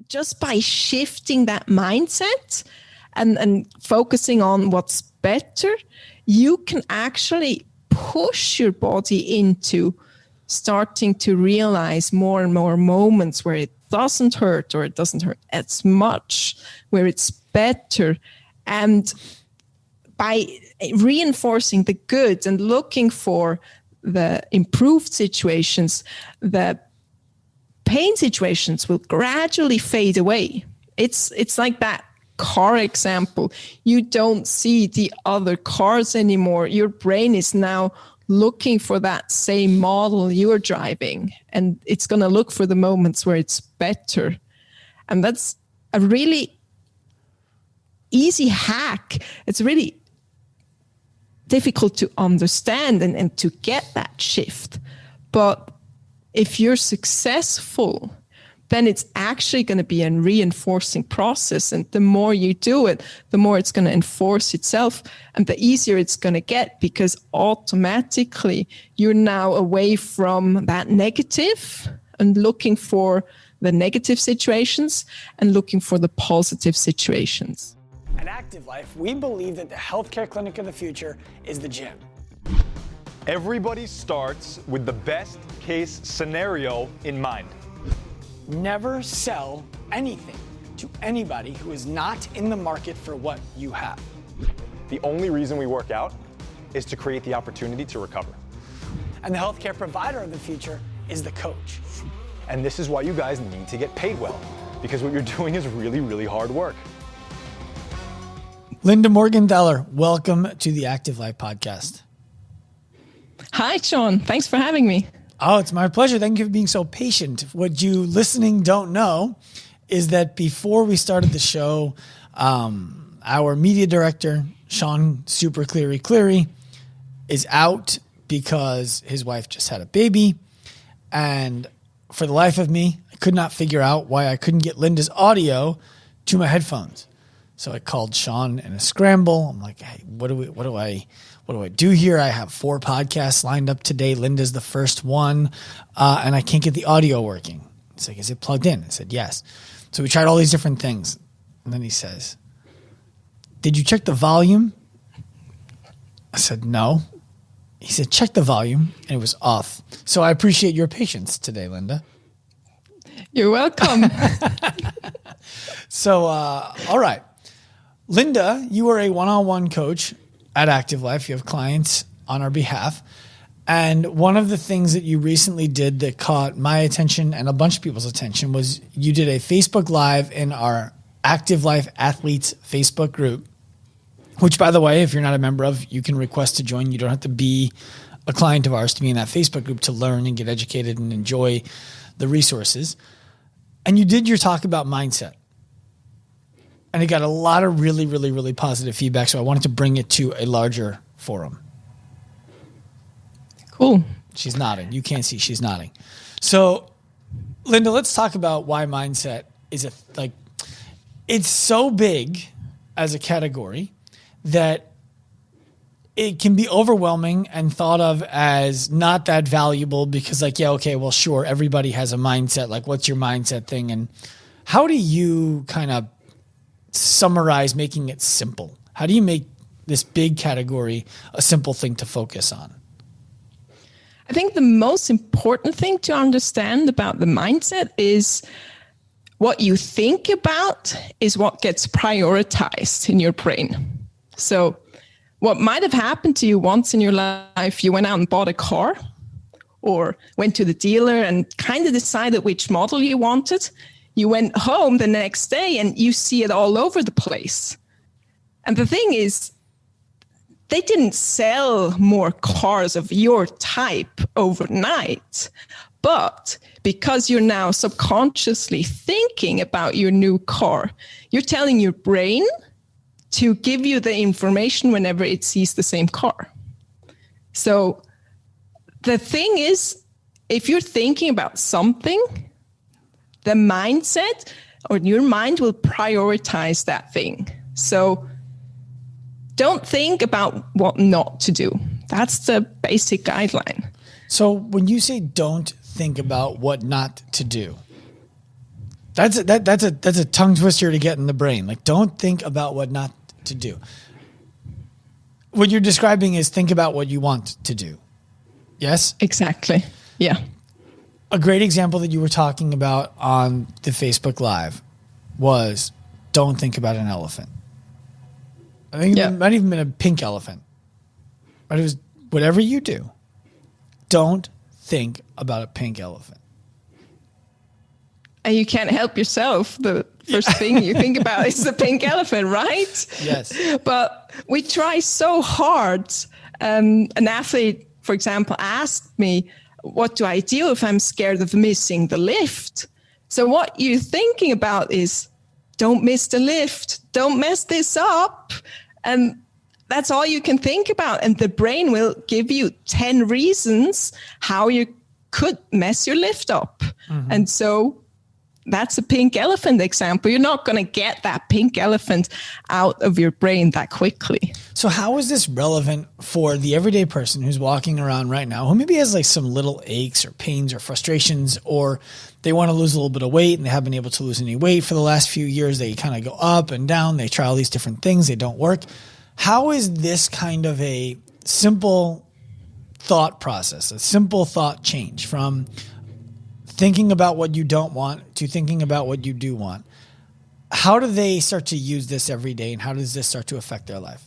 just by shifting that mindset and focusing on what's better, you can actually push your body into starting to realize more and more moments where it doesn't hurt or it doesn't hurt as much, where it's better. And by reinforcing the good and looking for the improved situations, the pain situations will gradually fade away. It's like that car example. You don't see the other cars anymore. Your brain is now looking for that same model you're driving, and it's going to look for the moments where it's better. And that's a really easy hack. It's really difficult to understand and to get that shift. But if you're successful, then it's actually going to be a reinforcing process. And the more you do it, the more it's going to enforce itself and the easier it's going to get, because automatically you're now away from that negative and looking for the negative situations and looking for the positive situations. At Active Life, we believe that the healthcare clinic of the future is the gym. Everybody starts with the best case scenario in mind. Never sell anything to anybody who is not in the market for what you have. The only reason we work out is to create the opportunity to recover. And the healthcare provider of the future is the coach. And this is why you guys need to get paid well, because what you're doing is really, really hard work. Linda Morgenthaler, welcome to the Active Life podcast. Hi, Sean. Thanks for having me. Oh, it's my pleasure. Thank you for being so patient. What you listening don't know is that before we started the show, our media director, Sean Super Cleary, is out because his wife just had a baby. And for the life of me, I could not figure out why I couldn't get Linda's audio to my headphones. So I called Sean in a scramble. I'm like, hey, what do I do here? I have 4 podcasts lined up today. Linda's the first one, and I can't get the audio working. He's like, is it plugged in? I said, yes. So we tried all these different things. And then he says, did you check the volume? I said, no. He said, check the volume, and it was off. So I appreciate your patience today, Linda. You're welcome. So, all right. Linda, you are a one-on-one coach at Active Life. You have clients on our behalf. And one of the things that you recently did that caught my attention and a bunch of people's attention was you did a Facebook Live in our Active Life Athletes Facebook group, which, by the way, if you're not a member of, you can request to join. You don't have to be a client of ours to be in that Facebook group to learn and get educated and enjoy the resources. And you did your talk about mindset. And it got a lot of really, really, really positive feedback. So I wanted to bring it to a larger forum. Cool. She's nodding. You can't see. She's nodding. So, Linda, let's talk about why mindset is it's so big as a category that it can be overwhelming and thought of as not that valuable because well, sure, everybody has a mindset. Like, what's your mindset thing? And how do you kind of summarize making it simple? How do you make this big category a simple thing to focus on? I think the most important thing to understand about the mindset is what you think about is what gets prioritized in your brain. So what might have happened to you once in your life, you went out and bought a car or went to the dealer and kind of decided which model you wanted. You went home the next day and you see it all over the place. And the thing is, they didn't sell more cars of your type overnight. But because you're now subconsciously thinking about your new car, you're telling your brain to give you the information whenever it sees the same car. So the thing is, if you're thinking about something, the mindset or your mind will prioritize that thing. So don't think about what not to do. That's the basic guideline. So when you say don't think about what not to do, That's a tongue twister to get in the brain. Like, don't think about what not to do. What you're describing is think about what you want to do. Yes? Exactly. Yeah. A great example that you were talking about on the Facebook Live was don't think about an elephant. I think it might even been a pink elephant. But it was whatever you do, don't think about a pink elephant. And you can't help yourself. The first thing you think about is the pink elephant, right? Yes. But we try so hard. An athlete, for example, asked me, what do I do if I'm scared of missing the lift? So what you're thinking about is, don't miss the lift. Don't mess this up. And that's all you can think about. And the brain will give you 10 reasons how you could mess your lift up. Mm-hmm. And so that's a pink elephant example. You're not going to get that pink elephant out of your brain that quickly. So how is this relevant for the everyday person who's walking around right now, who maybe has like some little aches or pains or frustrations, or they want to lose a little bit of weight and they haven't been able to lose any weight for the last few years? They kind of go up and down. They try all these different things. They don't work. How is this kind of a simple thought process, a simple thought change from thinking about what you don't want to thinking about what you do want? How do they start to use this every day, and how does this start to affect their life?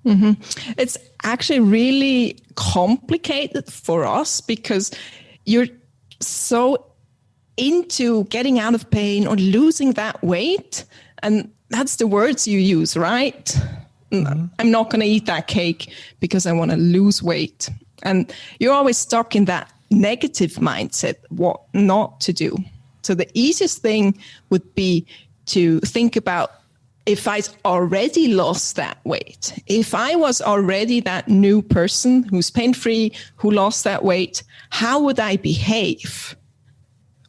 Mm-hmm. It's actually really complicated for us because you're so into getting out of pain or losing that weight. And that's the words you use, right? Mm-hmm. I'm not going to eat that cake because I want to lose weight. And you're always stuck in that negative mindset, what not to do. So the easiest thing would be to think about, if I already lost that weight, if I was already that new person who's pain-free, who lost that weight, how would I behave?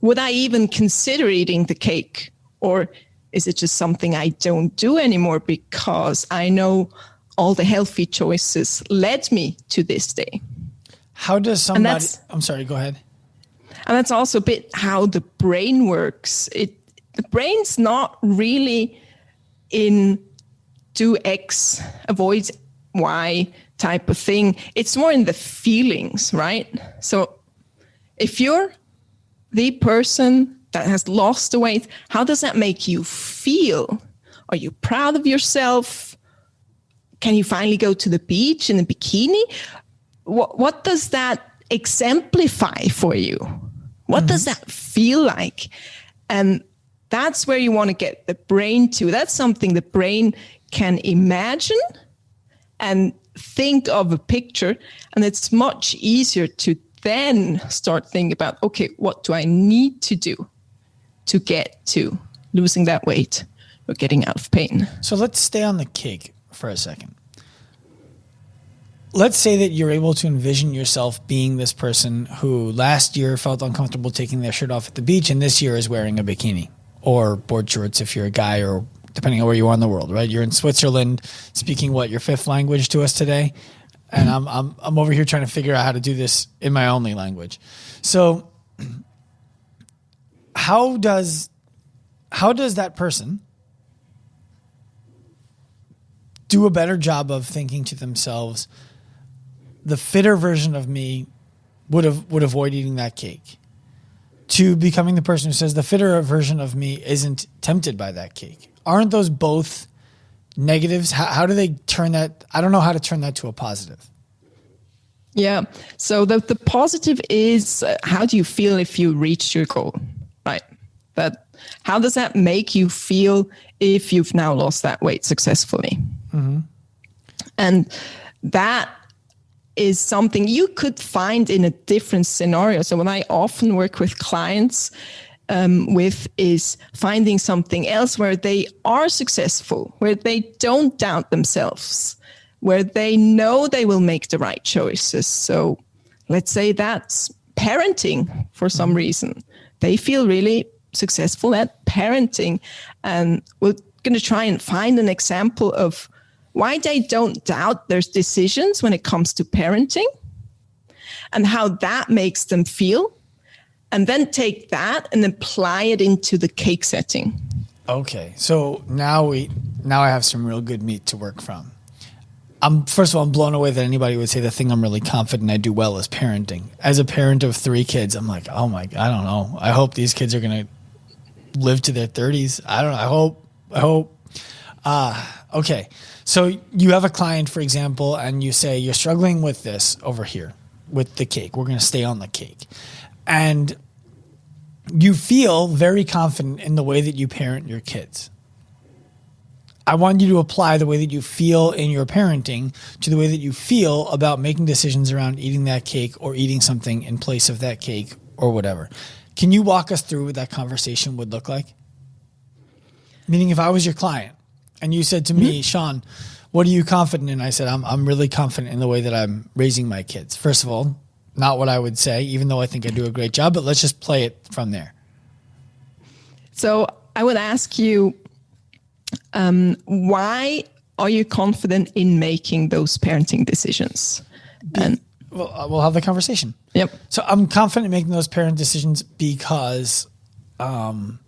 Would I even consider eating the cake? Or is it just something I don't do anymore because I know all the healthy choices led me to this day? How does somebody... I'm sorry, go ahead. And that's also a bit how the brain works. The brain's not really in do X, avoid Y type of thing. It's more in the feelings, right? So if you're the person that has lost the weight, how does that make you feel? Are you proud of yourself? Can you finally go to the beach in a bikini? What does that exemplify for you? What does that feel like? And that's where you want to get the brain to. That's something the brain can imagine and think of a picture. And it's much easier to then start thinking about, okay, what do I need to do to get to losing that weight or getting out of pain? So let's stay on the cake for a second. Let's say that you're able to envision yourself being this person who last year felt uncomfortable taking their shirt off at the beach and this year is wearing a bikini or board shorts if you're a guy, or depending on where you are in the world, right? You're in Switzerland speaking your fifth language to us today. And I'm over here trying to figure out how to do this in my only language. So how does that person do a better job of thinking to themselves, the fitter version of me would avoid eating that cake, to becoming the person who says the fitter version of me isn't tempted by that cake? Aren't those both negatives? How do they turn that? I don't know how to turn that to a positive. Yeah. So the positive is, how do you feel if you reach your goal, right? How does that make you feel if you've now lost that weight successfully? Mm-hmm. And that is something you could find in a different scenario. So what I often work with clients is finding something else where they are successful, where they don't doubt themselves, where they know they will make the right choices. So let's say that's parenting for some reason. They feel really successful at parenting. And we're going to try and find an example of why they don't doubt their decisions when it comes to parenting and how that makes them feel. and then take that and apply it into the cake setting. Okay, so now I have some real good meat to work from. First of all, I'm blown away that anybody would say the thing I'm really confident I do well is parenting. As a parent of 3 kids, I'm like, oh my, I don't know. I hope these kids are going to live to their 30s. I don't know. I hope. Okay, so you have a client, for example, and you say you're struggling with this over here with the cake. We're going to stay on the cake. And you feel very confident in the way that you parent your kids. I want you to apply the way that you feel in your parenting to the way that you feel about making decisions around eating that cake or eating something in place of that cake or whatever. Can you walk us through what that conversation would look like? Meaning, if I was your client and you said to me, Sean, what are you confident in? I said, I'm really confident in the way that I'm raising my kids. First of all, not what I would say, even though I think I do a great job, but let's just play it from there. So I would ask you, why are you confident in making those parenting decisions? And we'll have the conversation. Yep. So I'm confident in making those parent decisions because I've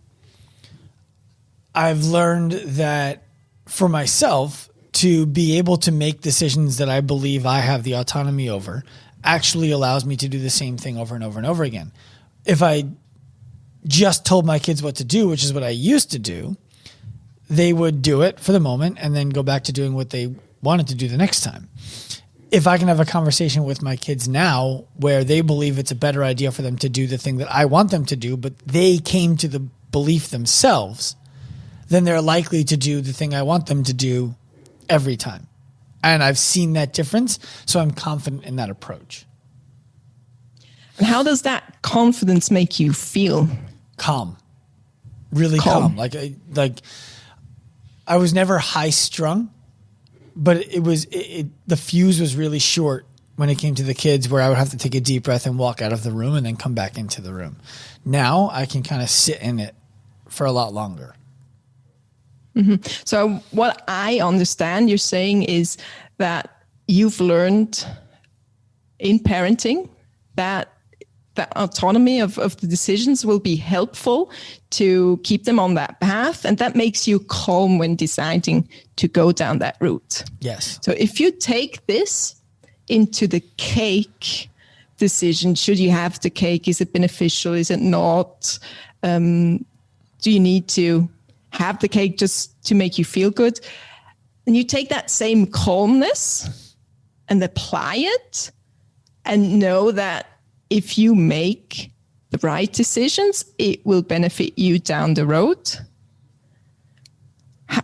learned that for myself to be able to make decisions that I believe I have the autonomy over actually allows me to do the same thing over and over and over again. If I just told my kids what to do, which is what I used to do, they would do it for the moment and then go back to doing what they wanted to do the next time. If I can have a conversation with my kids now where they believe it's a better idea for them to do the thing that I want them to do, but they came to the belief themselves, then they're likely to do the thing I want them to do every time. And I've seen that difference, so I'm confident in that approach. And how does that confidence make you feel? Calm. Really calm. Like I was never high strung, but the fuse was really short when it came to the kids, where I would have to take a deep breath and walk out of the room and then come back into the room. Now I can kind of sit in it for a lot longer. Mm-hmm. So what I understand you're saying is that you've learned in parenting that autonomy of the decisions will be helpful to keep them on that path. And that makes you calm when deciding to go down that route. Yes. So if you take this into the cake decision, should you have the cake? Is it beneficial? Is it not? Do you need to have the cake just to make you feel good? And you take that same calmness and apply it and know that if you make the right decisions, it will benefit you down the road.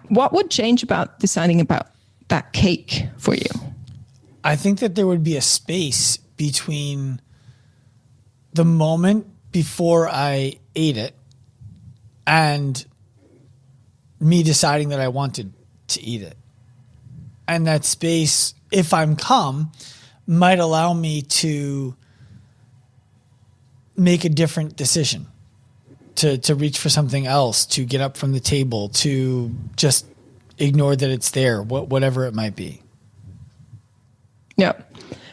What would change about deciding about that cake for you? I think that there would be a space between the moment before I ate it and me deciding that I wanted to eat it. And that space, if I'm calm, might allow me to make a different decision, to reach for something else, to get up from the table, to just ignore that it's there, whatever it might be. Yeah.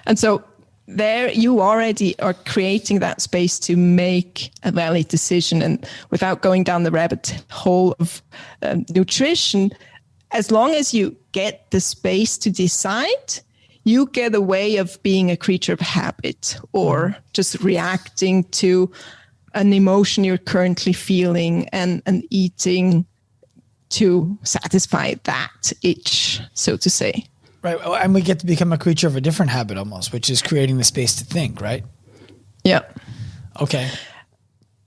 And so there you already are creating that space to make a valid decision. And without going down the rabbit hole of nutrition, as long as you get the space to decide, you get a way of being a creature of habit or just reacting to an emotion you're currently feeling and eating to satisfy that itch, so to say. Right. And we get to become a creature of a different habit almost, which is creating the space to think, right? Yeah. Okay.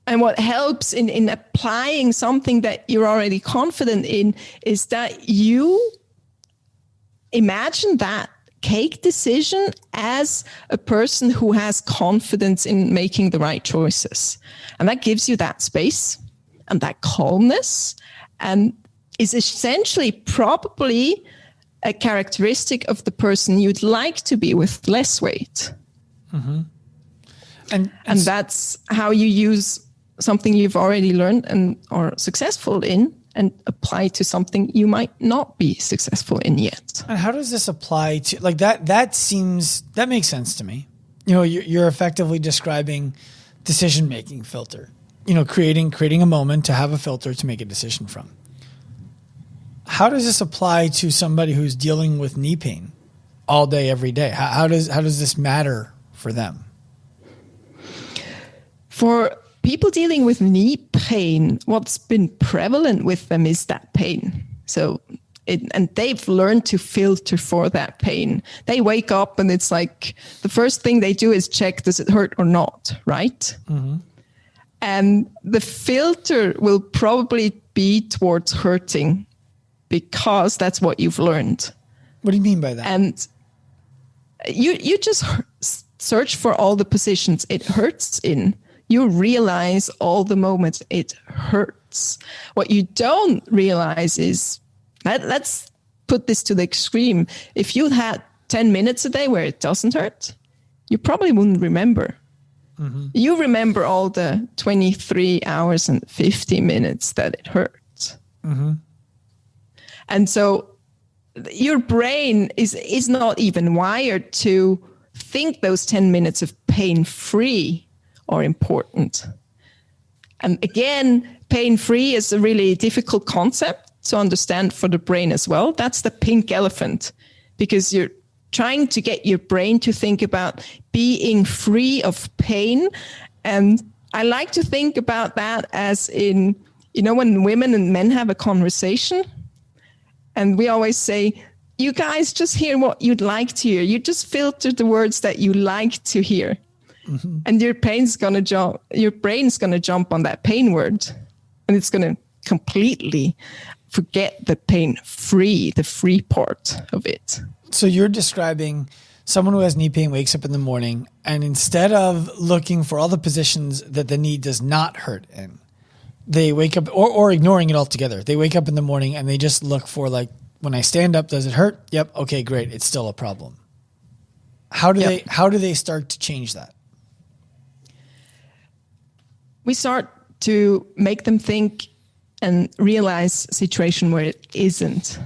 And what helps in applying something that you're already confident in is that you imagine that cake decision as a person who has confidence in making the right choices. And that gives you that space and that calmness and is essentially probably a characteristic of the person you'd like to be with less weight. Mm-hmm. And that's how you use something you've already learned and are successful in and apply to something you might not be successful in yet. And how does this apply to that makes sense to me. You know, you're effectively describing decision-making filter, you know, creating a moment to have a filter to make a decision from. How does this apply to somebody who's dealing with knee pain all day, every day? How does this matter for them? For people dealing with knee pain, what's been prevalent with them is that pain. So, and they've learned to filter for that pain. They wake up and it's like the first thing they do is check, does it hurt or not, right? Mm-hmm. And the filter will probably be towards hurting because that's what you've learned. What do you mean by that? And you just search for all the positions it hurts in. You realize all the moments it hurts. What you don't realize is, let's put this to the extreme. If you had 10 minutes a day where it doesn't hurt, you probably wouldn't remember. Mm-hmm. You remember all the 23 hours and 50 minutes that it hurts. Mm-hmm. And so your brain is not even wired to think those 10 minutes of pain-free are important. And again, pain-free is a really difficult concept to understand for the brain as well. That's the pink elephant, because you're trying to get your brain to think about being free of pain. And I like to think about that as in, you know, when women and men have a conversation, and we always say, you guys just hear what you'd like to hear. You just filter the words that you like to hear. Mm-hmm. And your brain's going to jump on that pain word, and it's going to completely forget the pain-free, the free part of it. So you're describing someone who has knee pain wakes up in the morning, and instead of looking for all the positions that the knee does not hurt in, they wake up, or ignoring it altogether. They wake up in the morning and they just look for, like, when I stand up, does it hurt? Yep. Okay, great. It's still a problem. How do they start to change that? We start to make them think and realize a situation where it isn't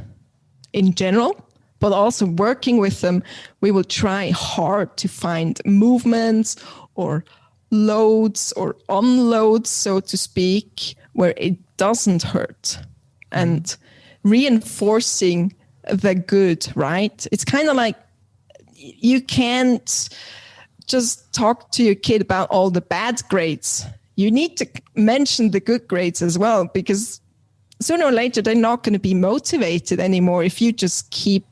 in general, but also working with them, we will try hard to find movements or loads or unloads, so to speak, where it doesn't hurt, and reinforcing the good, right? It's kind of like you can't just talk to your kid about all the bad grades. You need to mention the good grades as well, because sooner or later, they're not going to be motivated anymore if you just keep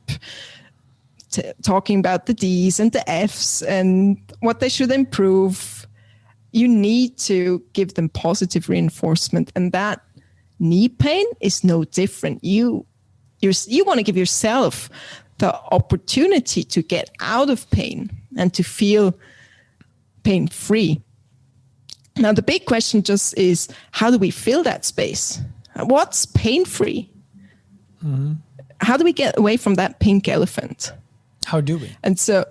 talking about the D's and the F's and what they should improve. You need to give them positive reinforcement, and that knee pain is no different. You want to give yourself the opportunity to get out of pain and to feel pain-free. Now, the big question just is, how do we fill that space? What's pain-free? Mm-hmm. How do we get away from that pink elephant? How do we? And so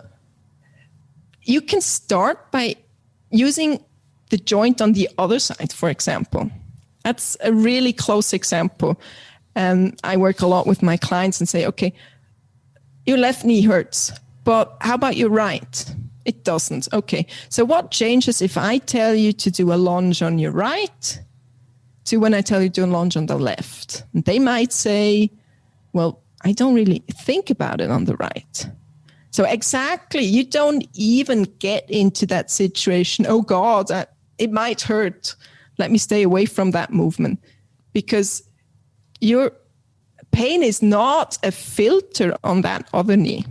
you can start by using the joint on the other side, for example. That's a really close example. And I work a lot with my clients and say, okay, your left knee hurts, but how about your right? It doesn't. Okay, so what changes if I tell you to do a lunge on your right to when I tell you to do a lunge on the left? And they might say, well, I don't really think about it on the right. So exactly, you don't even get into that situation. Oh God, it might hurt. Let me stay away from that movement, because your pain is not a filter on that other knee.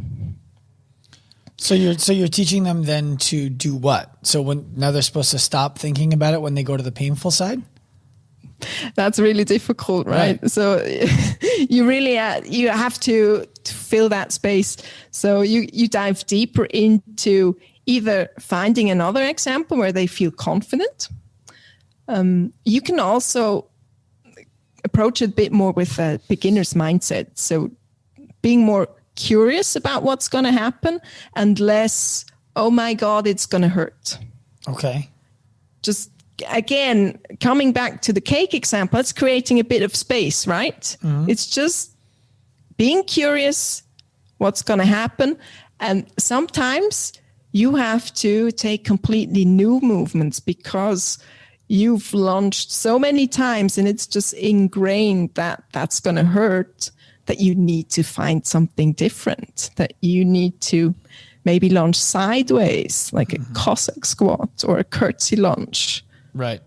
So you're teaching them then to do what? So now they're supposed to stop thinking about it when they go to the painful side? That's really difficult, right? So you really you have to fill that space. So you dive deeper into either finding another example where they feel confident. You can also approach it a bit more with a beginner's mindset. So being more curious about what's going to happen and less, oh my God, it's going to hurt. Okay. Just again, coming back to the cake example, it's creating a bit of space, right? Mm-hmm. It's just being curious what's going to happen. And sometimes you have to take completely new movements because you've lunged so many times and it's just ingrained that that's going to hurt, that you need to find something different, that you need to maybe lunge sideways, like a Cossack squat or a curtsy lunge. Right.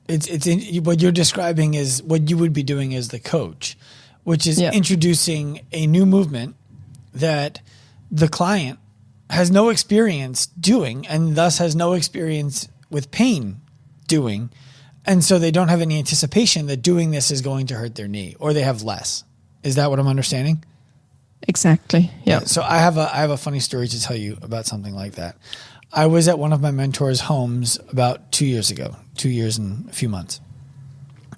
What you're describing is what you would be doing as the coach, which is introducing a new movement that the client has no experience doing and thus has no experience with pain doing. And so they don't have any anticipation that doing this is going to hurt their knee, or they have less. Is that what I'm understanding? Exactly. Yeah. So I have a funny story to tell you about something like that. I was at one of my mentors' homes about 2 years ago, 2 years and a few months.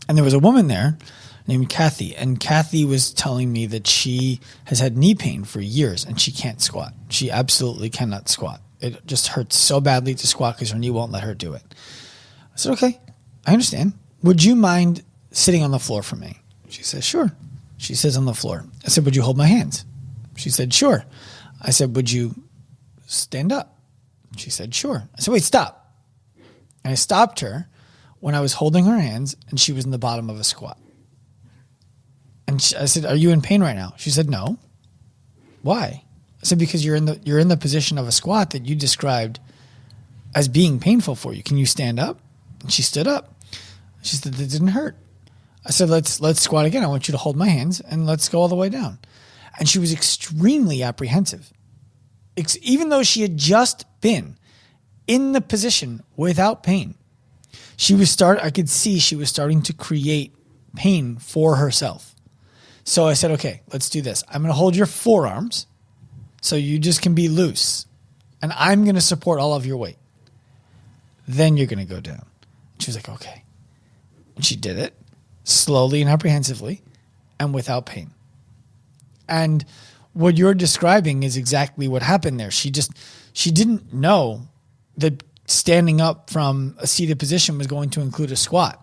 And there was a woman there named Kathy. And Kathy was telling me that she has had knee pain for years and she can't squat. She absolutely cannot squat. It just hurts so badly to squat because her knee won't let her do it. I said, okay, I understand. Would you mind sitting on the floor for me? She says, sure. She sits on the floor. I said, would you hold my hands? She said, sure. I said, would you stand up? She said, sure. I said, wait, stop. And I stopped her when I was holding her hands and she was in the bottom of a squat. And I said, are you in pain right now? She said, no. Why? I said, because you're in the position of a squat that you described as being painful for you. Can you stand up? And she stood up. She said, that didn't hurt. I said, let's squat again. I want you to hold my hands and let's go all the way down. And she was extremely apprehensive. Even though she had just been in the position without pain, I could see she was starting to create pain for herself. So I said, okay, let's do this. I'm going to hold your forearms so you just can be loose. And I'm going to support all of your weight. Then you're going to go down. She was like, okay. And she did it slowly and apprehensively and without pain. And what you're describing is exactly what happened there. She didn't know that standing up from a seated position was going to include a squat.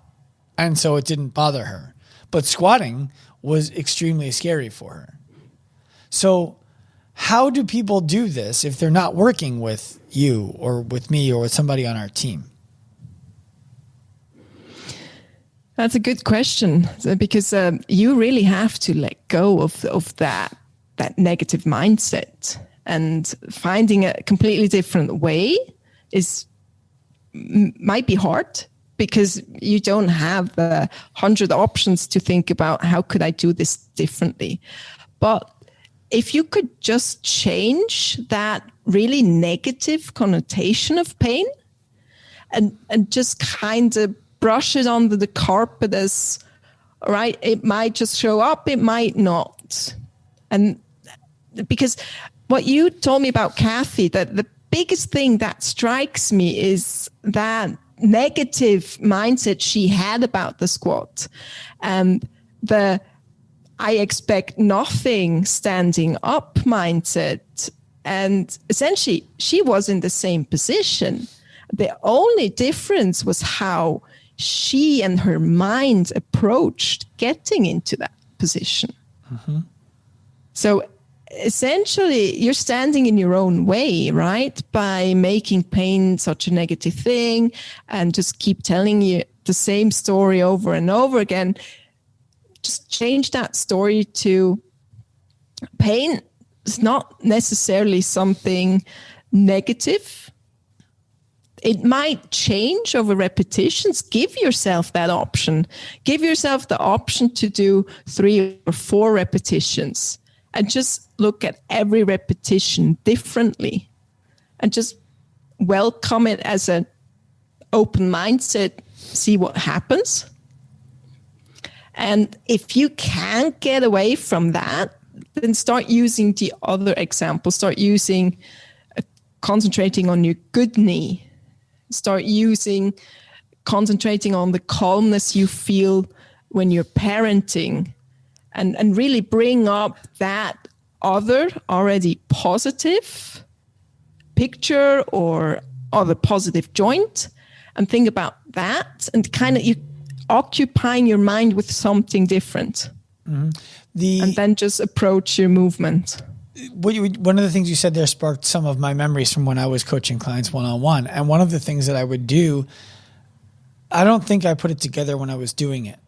And so it didn't bother her. But squatting was extremely scary for her. So how do people do this if they're not working with you or with me or with somebody on our team? That's a good question, because you really have to let go of that negative mindset, and finding a completely different way might be hard because you don't have 100 options to think about how could I do this differently. But if you could just change that really negative connotation of pain and just kind of brush it under the carpet as, all right, it might just show up, it might not. And because what you told me about Kathy, that the biggest thing that strikes me is that negative mindset she had about the squat, and the I expect nothing standing up mindset. And essentially she was in the same position. The only difference was how she and her mind approached getting into that position. Mm-hmm. So essentially, you're standing in your own way, right? By making pain such a negative thing and just keep telling you the same story over and over again. Just change that story to pain is not necessarily something negative. It might change over repetitions. Give yourself that option. Give yourself the option to do 3 or 4 repetitions and just look at every repetition differently and just welcome it as an open mindset, see what happens. And if you can't get away from that, then start using the other example. Start concentrating on your good knee. Start concentrating on the calmness you feel when you're parenting, and really bring up that other already positive picture or other positive joint and think about that, and kind of you occupying your mind with something different. Mm-hmm. And then just approach your movement. one of the things you said there sparked some of my memories from when I was coaching clients one-on-one. And one of the things that I would do, I don't think I put it together when I was doing it.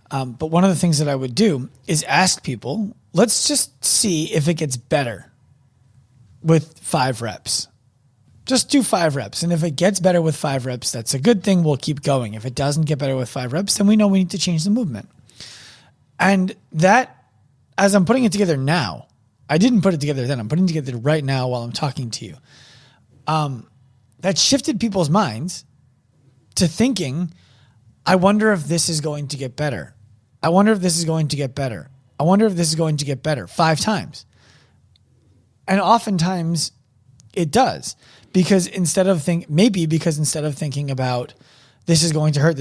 But one of the things that I would do is ask people, let's just see if it gets better with 5 reps. Just do 5 reps. And if it gets better with 5 reps, that's a good thing. We'll keep going. If it doesn't get better with 5 reps, then we know we need to change the movement. And that, as I'm putting it together now, I didn't put it together then. I'm putting it together right now while I'm talking to you. That shifted people's minds to thinking, I wonder if this is going to get better. I wonder if this is going to get better. I wonder if this is going to get better 5 times. And oftentimes it does, because instead of thinking about this is going to hurt,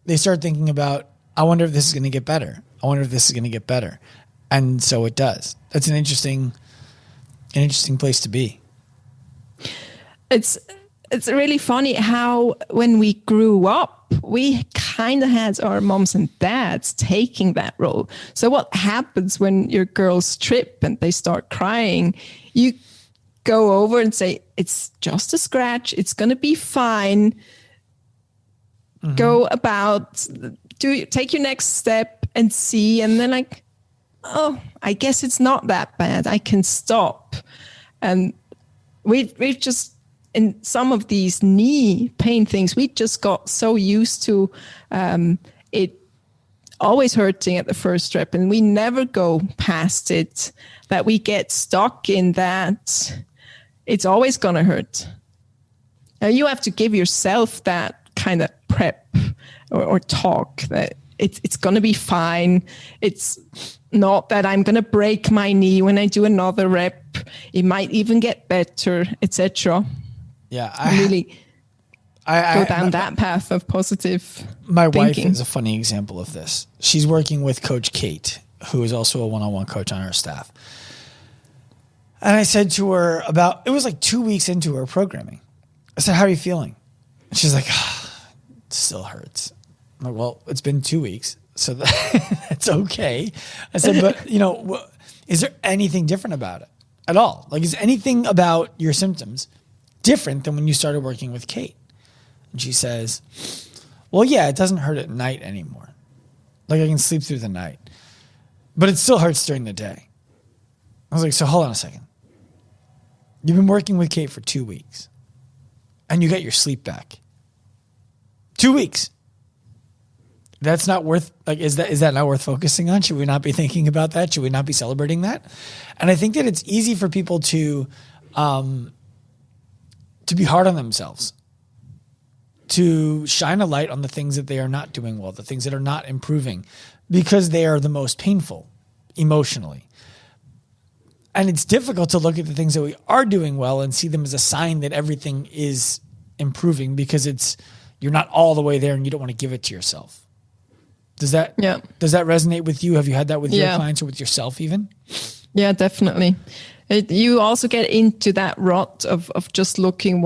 they start thinking about, I wonder if this is going to get better. I wonder if this is going to get better. And so it does. That's an interesting place to be. It's really funny how when we grew up, we kind of had our moms and dads taking that role. So what happens when your girls trip and they start crying? You go over and say, it's just a scratch. It's going to be fine. Mm-hmm. Go about, take your next step and see. And then like, oh, I guess it's not that bad. I can stop. And we've just, in some of these knee pain things, we just got so used to it always hurting at the first rep, and we never go past it, that we get stuck in that it's always going to hurt. Now you have to give yourself that kind of prep or talk that it's going to be fine. It's not that I'm going to break my knee when I do another rep. It might even get better, etc. Yeah, I go down that path of positive My thinking. wife is a funny example of this. She's working with Coach Kate, who is also a one-on-one coach on our staff. And I said to her it was like 2 weeks into her programming. I said, how are you feeling? And she's like, it still hurts. I'm like, well, it's been 2 weeks, so that's okay. I said, but is there anything different about it at all? Like, is anything about your symptoms different than when you started working with Kate? And she says, well, yeah, it doesn't hurt at night anymore. Like, I can sleep through the night, but it still hurts during the day. I was like, so hold on a second. You've been working with Kate for 2 weeks and you get your sleep back. 2 weeks. That's not worth, like, is that not worth focusing on? Should we not be thinking about that? Should we not be celebrating that? And I think that it's easy for people to be hard on themselves, to shine a light on the things that they are not doing well, the things that are not improving, because they are the most painful emotionally. And it's difficult to look at the things that we are doing well and see them as a sign that everything is improving, because you're not all the way there and you don't want to give it to yourself. Does that resonate with you? Have you had that with your clients or with yourself even? Yeah, definitely. You also get into that rut of just looking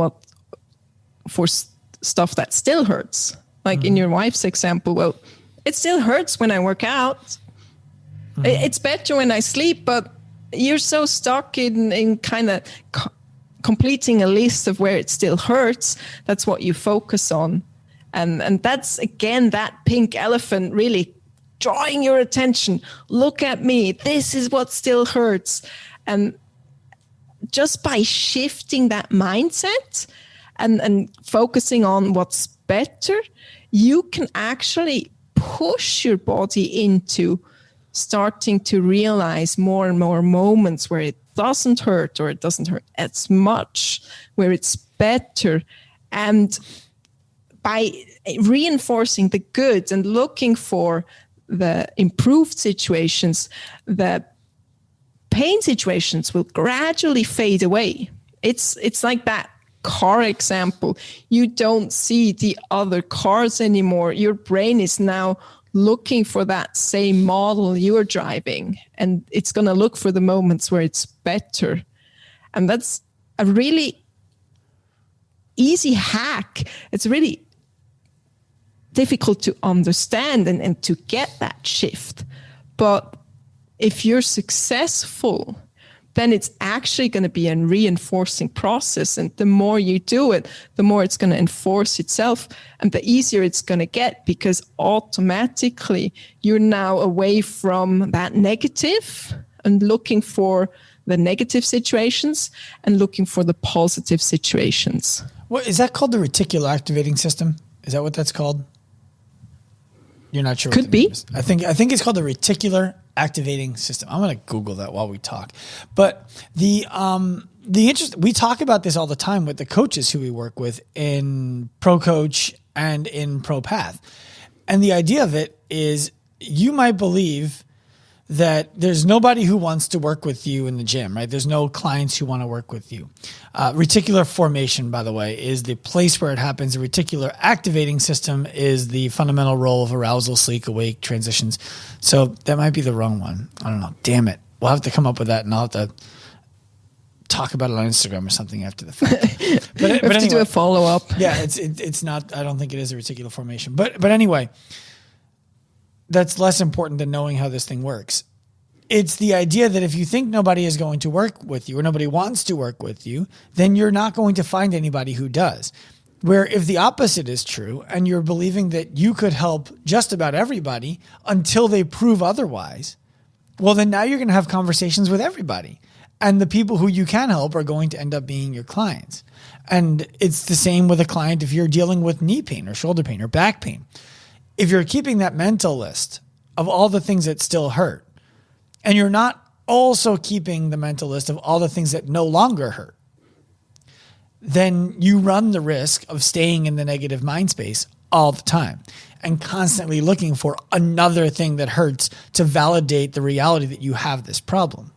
for stuff that still hurts. Like in your wife's example, well, it still hurts when I work out. Mm-hmm. It's better when I sleep, but you're so stuck in kind of completing a list of where it still hurts. That's what you focus on. And that's, again, that pink elephant really drawing your attention. Look at me. This is what still hurts. And just by shifting that mindset and focusing on what's better, you can actually push your body into starting to realize more and more moments where it doesn't hurt, or it doesn't hurt as much, where it's better. And by reinforcing the good and looking for the improved situations, the pain situations will gradually fade away. It's like that car example. You don't see the other cars anymore. Your brain is now looking for that same model you're driving, and it's going to look for the moments where it's better. And that's a really easy hack. It's really difficult to understand and to get that shift. But if you're successful then it's actually going to be a reinforcing process. And the more you do it, the more it's going to enforce itself and the easier it's going to get, because automatically you're now away from that negative and looking for the negative situations and looking for the positive situations. What is that called? The reticular activating system? Is that what that's called? You're not sure? Could be. I think it's called the reticular activating system. I'm going to Google that while we talk. But the interest, we talk about this all the time with the coaches who we work with in Pro Coach and in Pro Path. And the idea of it is, you might believe that there's nobody who wants to work with you in the gym, right? There's no clients who want to work with you. Reticular formation, by the way, is the place where it happens. The reticular activating system is the fundamental role of arousal, sleep, awake, transitions. So that might be the wrong one. I don't know. Damn it. We'll have to come up with that, and I'll have to talk about it on Instagram or something after the fact. But anyway, to do a follow-up. Yeah, it's not, I don't think it is a reticular formation. But anyway, that's less important than knowing how this thing works. It's the idea that if you think nobody is going to work with you or nobody wants to work with you, then you're not going to find anybody who does. Where if the opposite is true and you're believing that you could help just about everybody until they prove otherwise, well, then now you're going to have conversations with everybody. And the people who you can help are going to end up being your clients. And it's the same with a client if you're dealing with knee pain or shoulder pain or back pain. If you're keeping that mental list of all the things that still hurt, and you're not also keeping the mental list of all the things that no longer hurt, then you run the risk of staying in the negative mind space all the time and constantly looking for another thing that hurts to validate the reality that you have this problem,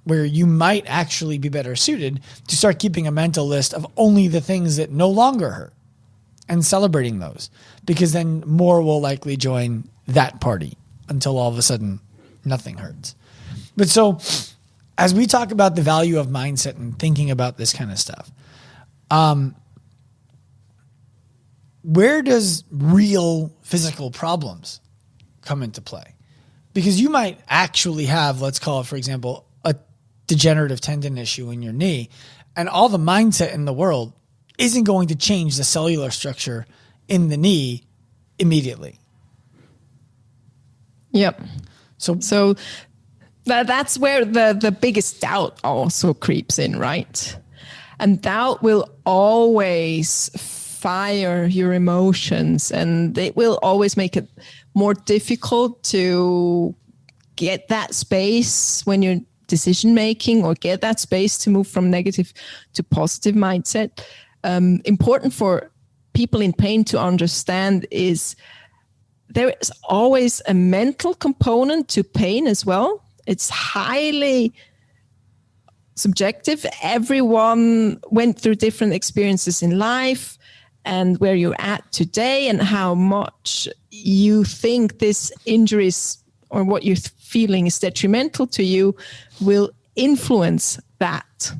where you might actually be better suited to start keeping a mental list of only the things that no longer hurt and celebrating those, because then more will likely join that party until all of a sudden nothing hurts. But so as we talk about the value of mindset and thinking about this kind of stuff, where does real physical problems come into play? Because you might actually have, let's call it, for example, a degenerative tendon issue in your knee, and all the mindset in the world isn't going to change the cellular structure in the knee immediately. Yep. So that's where the biggest doubt also creeps in, right? And doubt will always fire your emotions, and it will always make it more difficult to get that space when you're decision making, or get that space to move from negative to positive mindset. Important for people in pain to understand is there is always a mental component to pain as well. It's highly subjective. Everyone went through different experiences in life, and where you're at today and how much you think this injury is, or what you're feeling is detrimental to you, will influence that.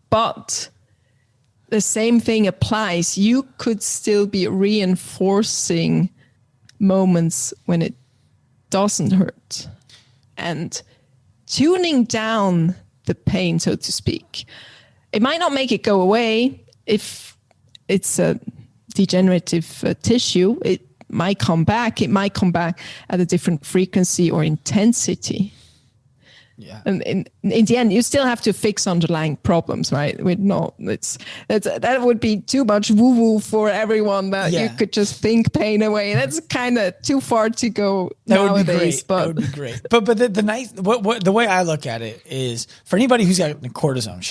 But the same thing applies. You could still be reinforcing moments when it doesn't hurt and tuning down the pain, so to speak. It might not make it go away. If it's a degenerative tissue, it might come back. It might come back at a different frequency or intensity. Yeah. And in the end, you still have to fix underlying problems, right? That would be too much woo-woo for everyone, that you could just think pain away. That's kind of too far to go nowadays. That would be great. But the way I look at it is, for anybody who's got a cortisone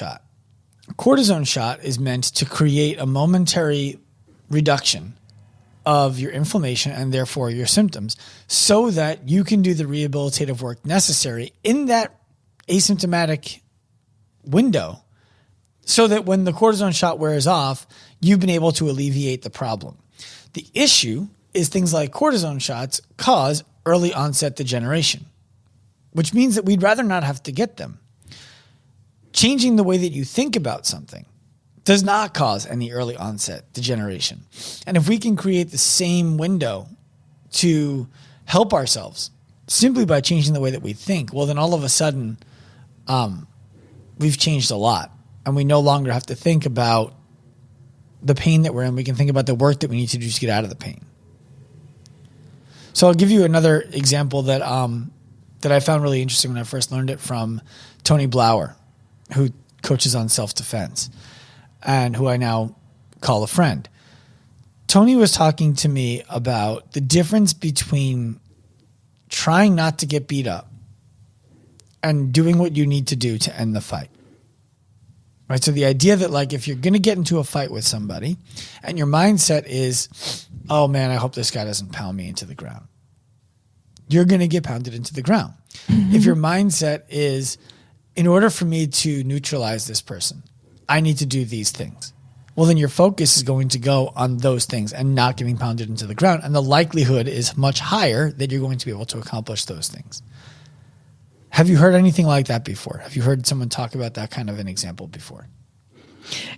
shot is meant to create a momentary reduction of your inflammation and therefore your symptoms, so that you can do the rehabilitative work necessary in that asymptomatic window, so that when the cortisone shot wears off, you've been able to alleviate the problem. The issue is things like cortisone shots cause early onset degeneration, which means that we'd rather not have to get them. Changing the way that you think about something does not cause any early onset degeneration. And if we can create the same window to help ourselves simply by changing the way that we think, well, then all of a sudden we've changed a lot, and we no longer have to think about the pain that we're in. We can think about the work that we need to do to get out of the pain. So I'll give you another example that I found really interesting when I first learned it from Tony Blauer, who coaches on self-defense and who I now call a friend. Tony was talking to me about the difference between trying not to get beat up and doing what you need to do to end the fight. Right? So the idea that, like, if you're going to get into a fight with somebody and your mindset is, oh man, I hope this guy doesn't pound me into the ground, you're going to get pounded into the ground. Mm-hmm. If your mindset is, in order for me to neutralize this person, I need to do these things, well, then your focus is going to go on those things and not getting pounded into the ground. And the likelihood is much higher that you're going to be able to accomplish those things. Have you heard anything like that before? Have you heard someone talk about that kind of an example before?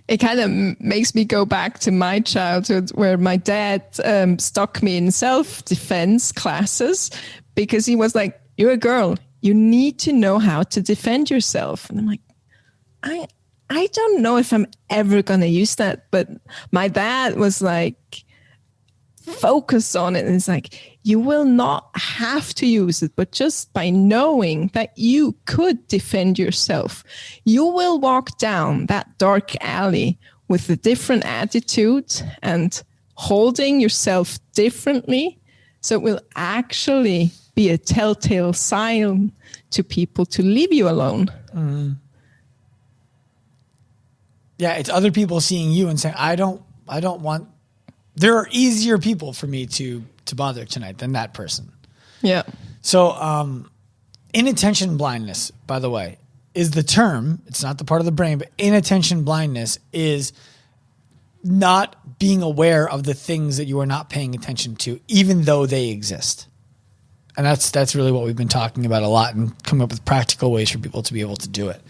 It kind of makes me go back to my childhood, where my dad stuck me in self-defense classes because he was like, you're a girl, you need to know how to defend yourself. And I'm like, I don't know if I'm ever going to use that. But my dad was like, focus on it. And it's like, you will not have to use it, but just by knowing that you could defend yourself, you will walk down that dark alley with a different attitude and holding yourself differently. So it will actually be a telltale sign to people to leave you alone. Mm-hmm. Yeah, it's other people seeing you and saying, I don't want, there are easier people for me to bother tonight than that person. Yeah. So inattention blindness, by the way, is the term. It's not the part of the brain, but inattention blindness is not being aware of the things that you are not paying attention to, even though they exist. And that's really what we've been talking about a lot and coming up with practical ways for people to be able to do it.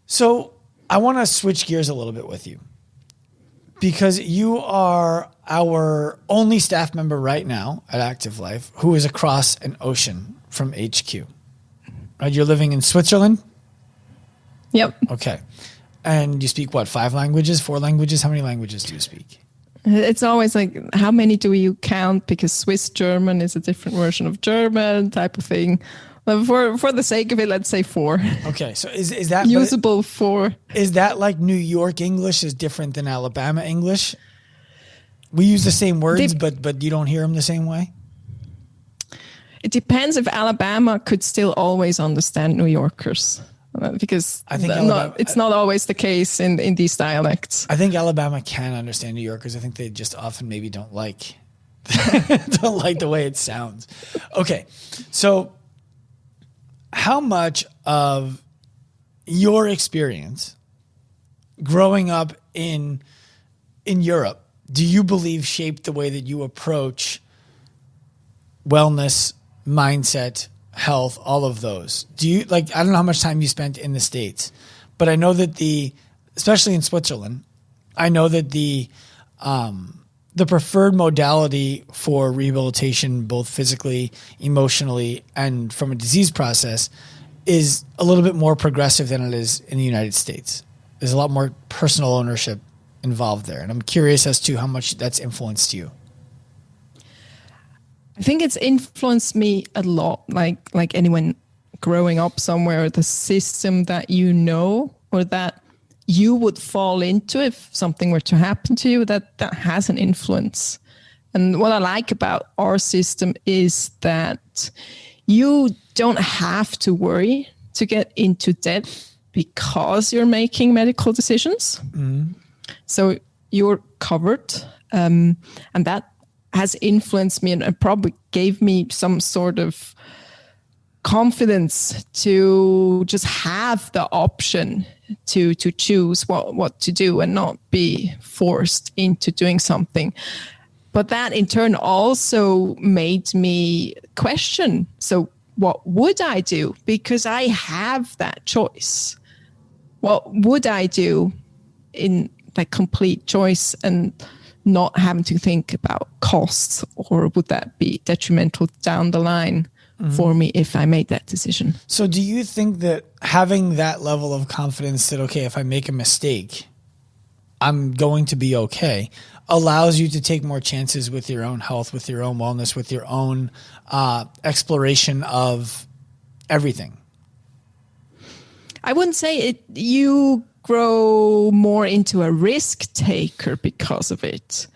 So I want to switch gears a little bit with you, because you are our only staff member right now at Active Life who is across an ocean from HQ. Right? You're living in Switzerland? Yep. Okay. And you speak what, 5 languages, 4 languages? How many languages do you speak? It's always like, how many do you count? Because Swiss German is a different version of German type of thing. But for the sake of it, let's say 4. Okay, so is that usable 4? Is that like New York English is different than Alabama English? We use the same words, but you don't hear them the same way? It depends if Alabama could still always understand New Yorkers. Because I think it's not always the case in these dialects. I think Alabama can understand New Yorkers. I think they just often maybe don't like the way it sounds. Okay, so how much of your experience growing up in Europe do you believe shaped the way that you approach wellness, mindset, health, all of those? Do you, like, I don't know how much time you spent in the States, but I know that especially in Switzerland, I know that the preferred modality for rehabilitation, both physically, emotionally, and from a disease process, is a little bit more progressive than it is in the United States. There's a lot more personal ownership involved there. And I'm curious as to how much that's influenced you. I think it's influenced me a lot, like anyone growing up somewhere, the system that you know or that you would fall into if something were to happen to you, that has an influence. And what I like about our system is that you don't have to worry to get into debt because you're making medical decisions. Mm-hmm. So you're covered, and that has influenced me and probably gave me some sort of confidence to just have the option to choose what to do and not be forced into doing something. But that in turn also made me question, so what would I do? Because I have that choice. What would I do in that complete choice and not having to think about costs, or would that be detrimental down the line? for me if I made that decision. So do you think that having that level of confidence that, okay, if I make a mistake, I'm going to be okay, allows you to take more chances with your own health, with your own wellness, with your own exploration of everything? I wouldn't say it. You grow more into a risk taker because of it.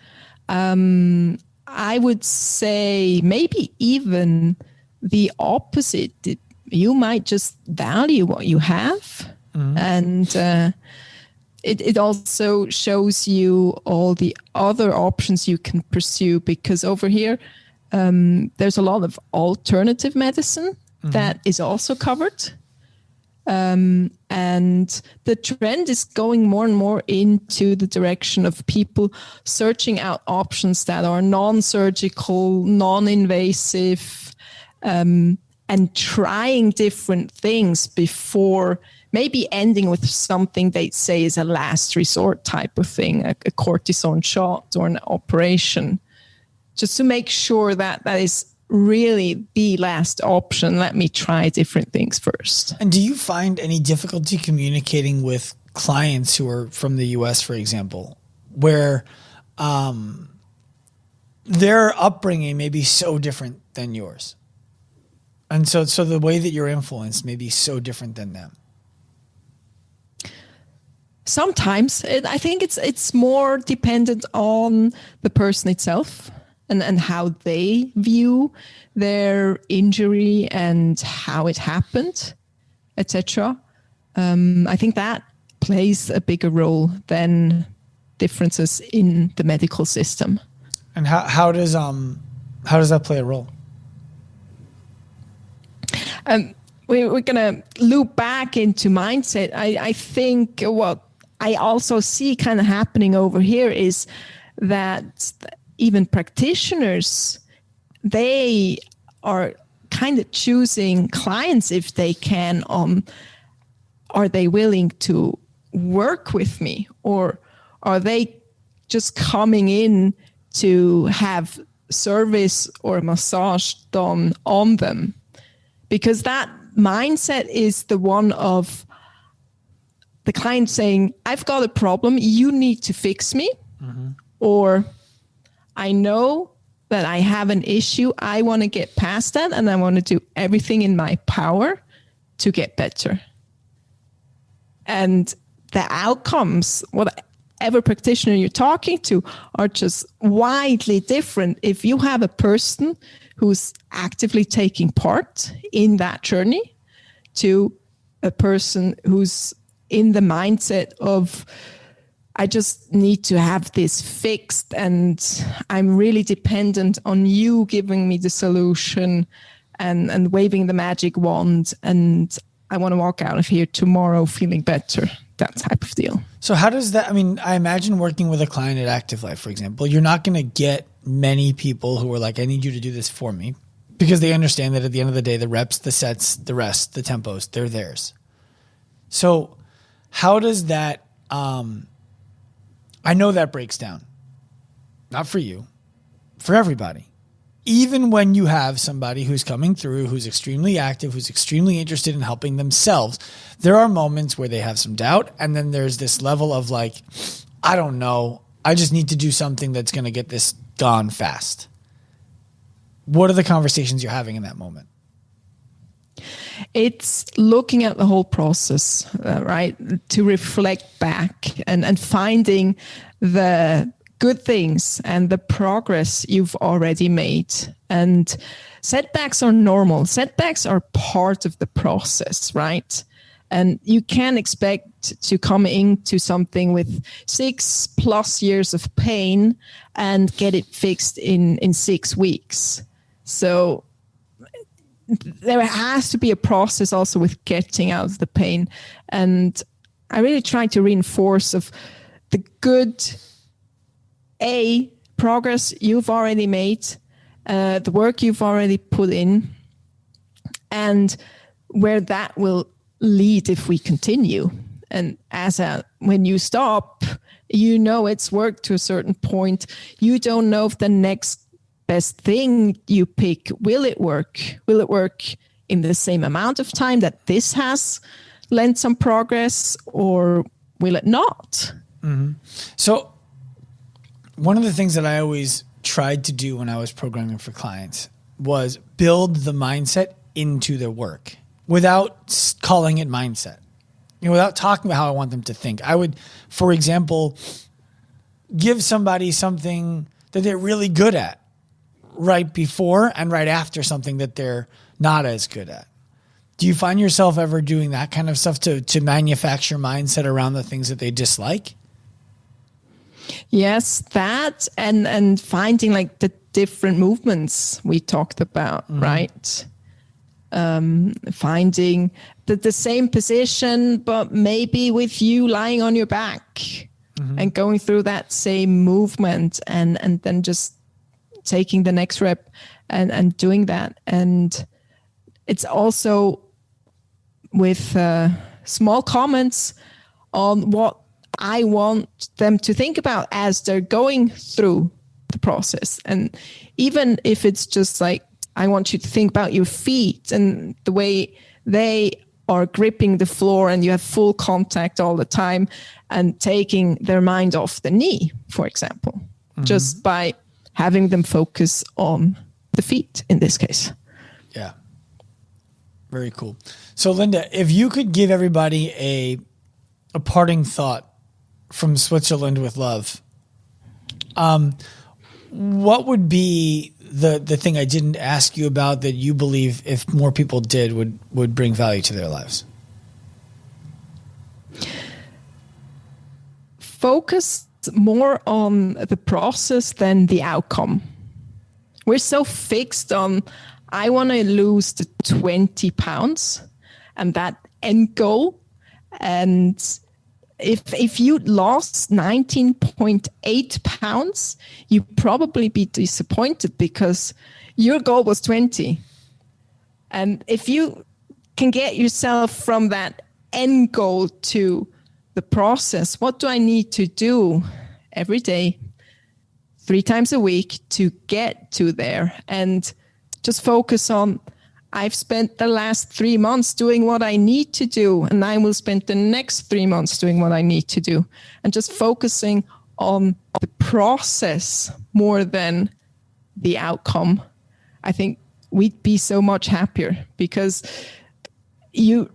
I would say maybe even the opposite. You might just value what you have, and it also shows you all the other options you can pursue, because over here there's a lot of alternative medicine that is also covered. And the trend is going more and more into the direction of people searching out options that are non-surgical, non-invasive, and trying different things before maybe ending with something they say is a last resort type of thing, a cortisone shot or an operation, just to make sure that that is really the last option. Let me try different things first. And do you find any difficulty communicating with clients who are from the US, for example, where their upbringing may be so different than yours? And so the way that you're influenced may be so different than them. Sometimes I think it's more dependent on the person itself and how they view their injury and how it happened, etc. I think that plays a bigger role than differences in the medical system. And how does that play a role? We're going to loop back into mindset. I think what I also see kind of happening over here is that even practitioners, they are kind of choosing clients if they can. Are they willing to work with me, or are they just coming in to have service or massage done on them? Because that mindset is the one of the client saying, I've got a problem, you need to fix me. Or I know that I have an issue, I want to get past that, and I want to do everything in my power to get better. And the outcomes, whatever practitioner you're talking to, are just widely different. If you have a person who's actively taking part in that journey to a person who's in the mindset of, I just need to have this fixed and I'm really dependent on you giving me the solution and waving the magic wand, and I want to walk out of here tomorrow feeling better, that type of deal. So how does that, I imagine working with a client at Active Life, for example, you're not going to get many people who are like, I need you to do this for me, because they understand that at the end of the day, the reps, the sets, the rest, the tempos, they're theirs. So how does that, I know that breaks down, not for you, for everybody. Even when you have somebody who's coming through, who's extremely active, who's extremely interested in helping themselves, there are moments where they have some doubt. And then there's this level of like, I don't know, I just need to do something that's going to get this gone fast. What are the conversations you're having in that moment? It's looking at the whole process, right? To reflect back and finding the good things and the progress you've already made. And setbacks are normal. Setbacks are part of the process, right? And you can't expect to come into something with 6+ years of pain and get it fixed in 6 weeks. So there has to be a process also with getting out of the pain. And I really try to reinforce of the good progress you've already made, the work you've already put in, and where that will lead if we continue. And when you stop, it's worked to a certain point. You don't know if the next best thing you pick, will it work? Will it work in the same amount of time that this has lent some progress, or will it not? Mm-hmm. So one of the things that I always tried to do when I was programming for clients was build the mindset into their work without calling it mindset, without talking about how I want them to think. I would, for example, give somebody something that they're really good at right before and right after something that they're not as good at. Do you find yourself ever doing that kind of stuff to manufacture mindset around the things that they dislike? Yes, that and finding like the different movements we talked about, right? Finding the same position, but maybe with you lying on your back and going through that same movement and then just taking the next rep and doing that. And it's also with small comments on what I want them to think about as they're going through the process. And even if it's just like, I want you to think about your feet and the way they are gripping the floor and you have full contact all the time, and taking their mind off the knee, for example, just by having them focus on the feet in this case. Yeah. Very cool. So Linda, if you could give everybody a parting thought from Switzerland with love, what would be the thing I didn't ask you about that you believe if more people did would bring value to their lives? Focus more on the process than the outcome. We're so fixed on, I want to lose the 20 pounds and that end goal. And if you lost 19.8 pounds, you'd probably be disappointed because your goal was 20. And if you can get yourself from that end goal to the process, what do I need to do every day, 3 times a week to get to there? And just focus on, I've spent the last 3 months doing what I need to do, and I will spend the next 3 months doing what I need to do. And just focusing on the process more than the outcome. I think we'd be so much happier because you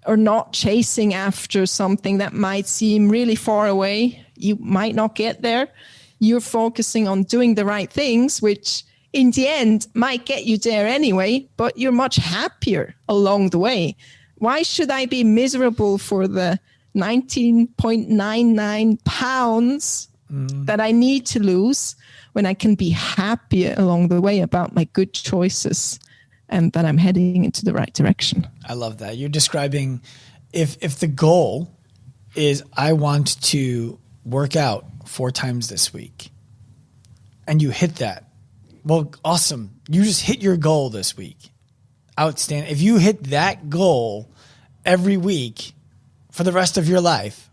are not chasing after something that might seem really far away. You might not get there. You're focusing on doing the right things, which in the end might get you there anyway, but you're much happier along the way. Why should I be miserable for the 19.99 pounds that I need to lose when I can be happier along the way about my good choices and that I'm heading into the right direction? I love that. You're describing if the goal is I want to work out 4 times this week and you hit that, well, awesome. You just hit your goal this week. Outstanding. If you hit that goal every week for the rest of your life,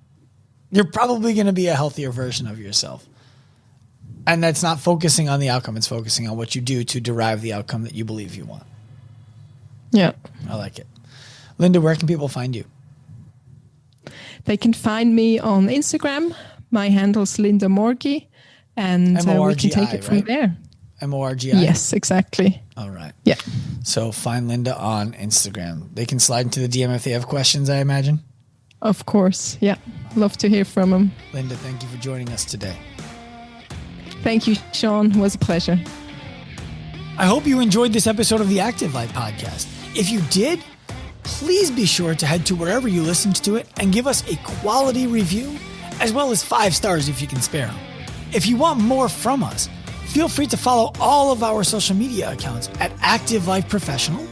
you're probably going to be a healthier version of yourself. And that's not focusing on the outcome. It's focusing on what you do to derive the outcome that you believe you want. Yeah. I like it. Linda, where can people find you? They can find me on Instagram. My handle's Linda Morgi, and we can take it from there. Morgi? Yes, exactly. All right. Yeah. So find Linda on Instagram. They can slide into the DM if they have questions, I imagine. Of course. Yeah. Love to hear from them. Linda, thank you for joining us today. Thank you, Sean. It was a pleasure. I hope you enjoyed this episode of the Active Life podcast. If you did, please be sure to head to wherever you listened to it and give us a quality review, as well as 5 stars if you can spare them. If you want more from us, feel free to follow all of our social media accounts at Active Life Professional,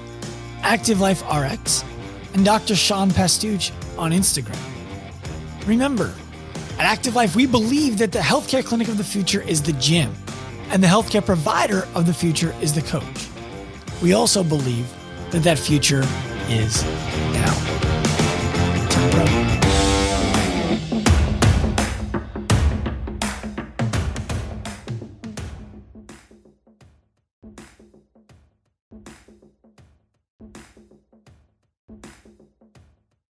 Active Life RX, and Dr. Sean Pastuch on Instagram. Remember, at Active Life, we believe that the healthcare clinic of the future is the gym, and the healthcare provider of the future is the coach. We also believe that future is now. Time to grow.